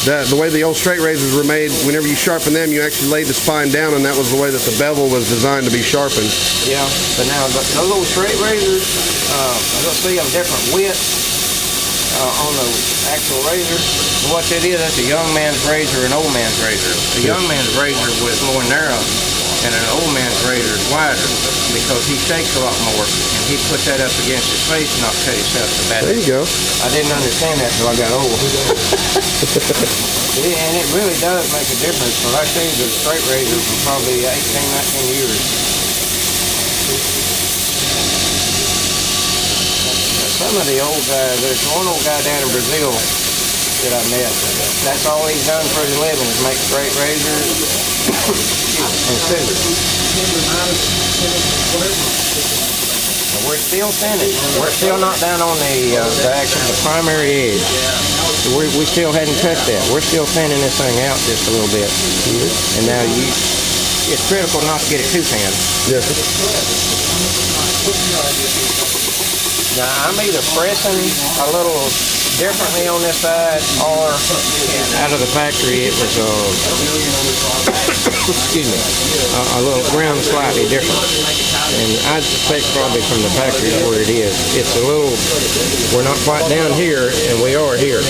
the way the old straight razors were made, whenever you sharpen them, you actually laid the spine down, and that was the way that the bevel was designed to be sharpened. Yeah, but now those old straight razors, you'll see them different widths on the actual razor. What that is, that's a young man's razor and old man's razor. The young man's razor was more narrow, and an old man's razor is wider because he shakes a lot more, and he put that up against his face and not cut himself so bad. There you go. I didn't understand that till I got old. And it really does make a difference. But I say the straight razor for probably 18, 19 years. Some of the old guys, there's one old guy down in Brazil that I met. That's all he's done for his living is make straight razors and scissors. And we're still thinning. We're still not down on the primary edge. So we still hadn't touched that. We're still thinning this thing out just a little bit. And now it's critical not to get it too thin. Yes. Now I'm either pressing a little differently on this side, or out of the factory it was excuse me, a little ground slightly different. And I'd suspect probably from the factory where it is, it's a little, we're not quite down here, and we are here.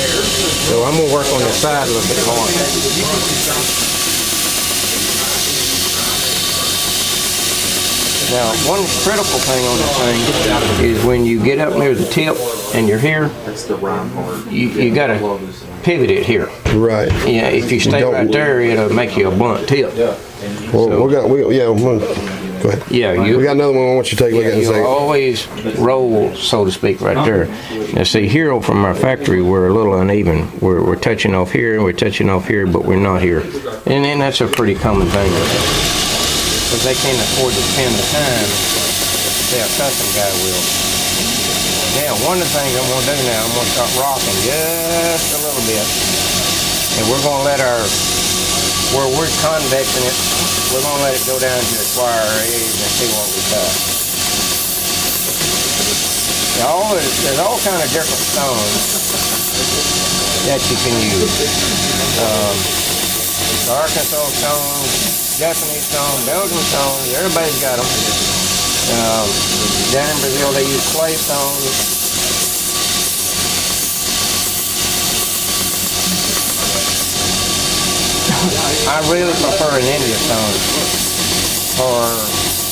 So I'm gonna work on the side a little bit more. Now, one critical thing on this thing is when you get up near the tip and you're here, you got to pivot it here. Right. Yeah, if you stay right there, it'll make you a blunt tip. Well, so, go ahead. Yeah, we got another one I want you to take a look at. You always roll, so to speak, right there. Now, see, here from our factory, we're a little uneven. We're touching off here, and we're touching off here, but we're not here. And then that's a pretty common thing. Because they can't afford to spend the time that a custom guy will. Now, one of the things I'm going to do now, I'm going to start rocking just a little bit. And we're going to let where we're convexing it, we're going to let it go down to the square edge and see what we got. Now, there's all kind of different stones that you can use. The Arkansas stones, Japanese stone, Belgian stone, everybody's got them. Down in Brazil they use clay stones. I really prefer an India stone for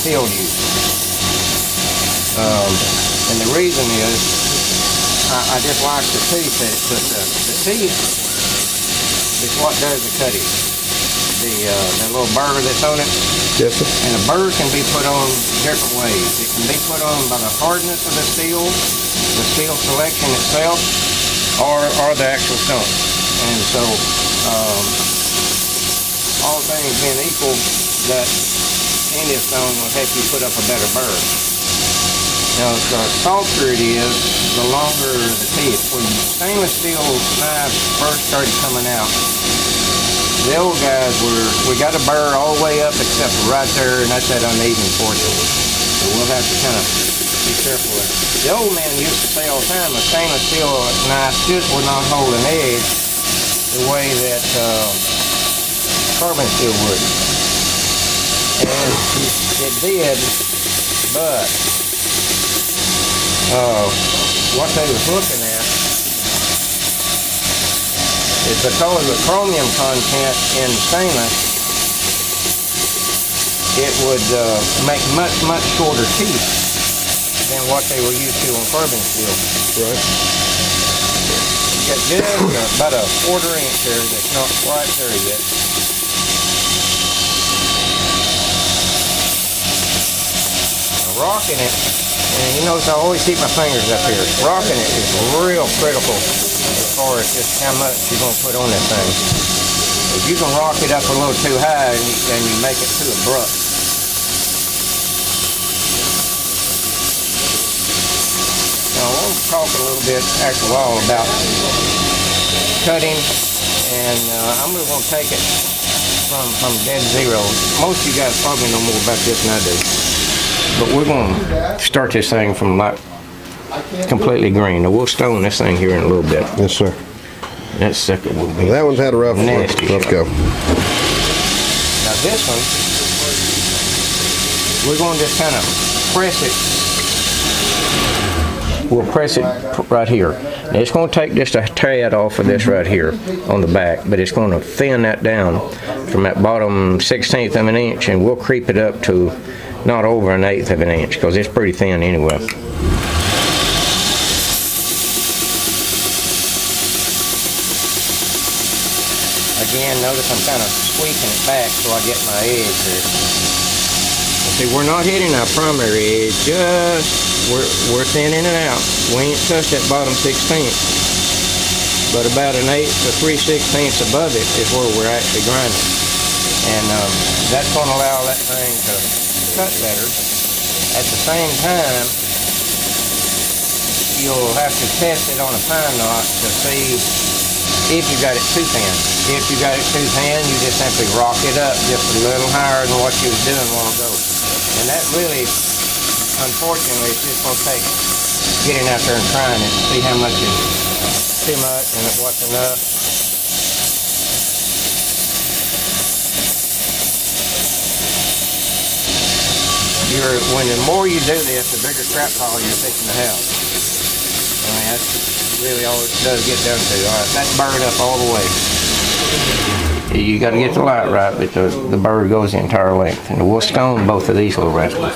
field use. And the reason is, I just like the teeth that it puts up. The teeth is what does the cutting. The little burr that's on it. Yes, sir. And a burr can be put on different ways. It can be put on by the hardness of the steel selection itself, or the actual stone. And so, all things being equal, that India stone will help you put up a better burr. Now, the softer it is, the longer the teeth. When stainless steel knives first started coming out, the old guys we got a burr all the way up except right there, and that's that uneven portion. So we'll have to kind of be careful with it. The old man used to say all the time, a stainless steel knife just would not hold an edge the way that carbon steel would. And it did, but what they was looking at is because of the chromium content in stainless, it would make much shorter teeth than what they were used to on carbon steel. Right. Got just about a 1/4 inch there that's not quite there yet. Now, rocking it, and you notice I always keep my fingers up here. Rocking it is real critical as far as just how much you're going to put on that thing. If you can rock it up a little too high and you make it too abrupt. Now I want to talk a little bit after a while about cutting, and I'm going to take it from dead zero. Most of you guys probably know more about this than I do. But we're going to start this thing from like completely green. Now we'll stone this thing here in a little bit. Yes, sir. That sucker will be Well, that one's had a rough one. nasty. Let's go. Now this one, we're going to just kind of press it. We'll press it right here. Now it's going to take just a tad off of this right here on the back, but it's going to thin that down from that bottom 1/16 of an inch, and we'll creep it up to not over 1/8 of an inch because it's pretty thin anyway. Again, notice I'm kind of squeaking it back so I get my edge here. See, we're not hitting our primary edge, just we're thinning it out. We ain't touched that bottom 1/16, but about 1/8 to 3/16 above it is where we're actually grinding, and that's going to allow that thing to cut better. At the same time, you'll have to test it on a pine knot to see if you got it too thin. If you got it too thin, you just simply rock it up just a little higher than what you was doing a while ago. And that really, unfortunately, it's just going to take getting out there and trying it to see how much is too much and what's enough. When the more you do this, the bigger scrap pile you're fixing to have. I mean, that's really all it does get down to. All right, that's burned up all the way. You got to get the light right, but the bird goes the entire length. And we'll stone both of these little rascals.